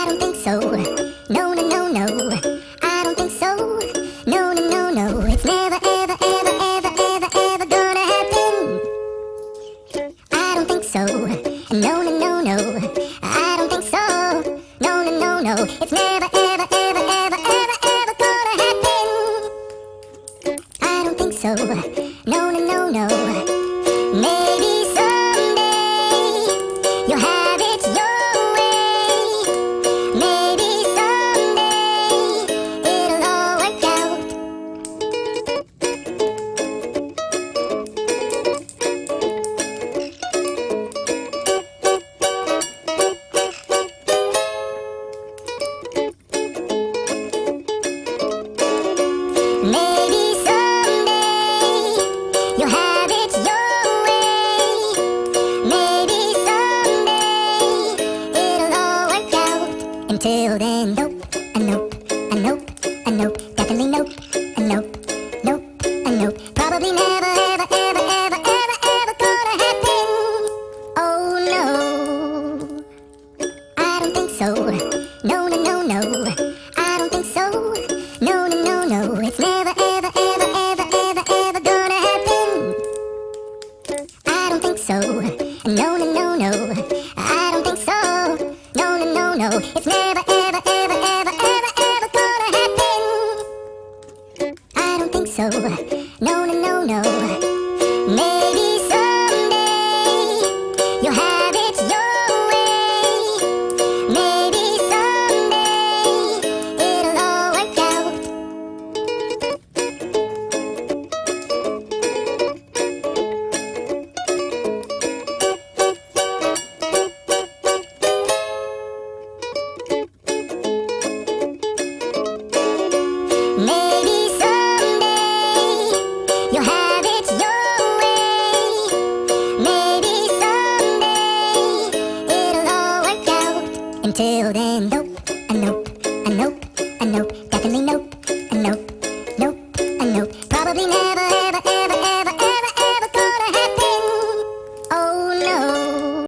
don't think so. No, no, no, no. I don't think so. No, no, no, no. It's never, ever, ever, ever, ever, ever gonna happen. I don't think so. No, no, no, no. I don't think so. No, no, no, no. It's never, ever, ever, ever, ever, ever gonna happen. I don't think so. No, no, no, no. Maybe someday you'll have it your way. Maybe someday it'll all work out. Maybe someday you'll have it your way. Maybe someday it'll all work out. Until then, nope, a nope, a nope, a nope, definitely nope, a nope, nope, a nope. Probably never, ever, ever, ever, ever, ever gonna happen. Oh no, I don't think so. No, no, no, no. I don't think so. No, no, no, no. It's never, ever, ever, ever, ever, ever gonna happen. I don't think so. No, no, no, no. I don't think so. No, no, no, no. It's never, ever, ever, ever, ever, ever gonna happen. I don't think so. No, no, no, no. Maybe someday you'll have it your way. Maybe someday it'll all work out. Maybe someday you'll have it your way. Maybe someday it'll all work out. Until then, nope, a nope, a nope, a nope, definitely nope, a nope, nope, a nope. Probably never.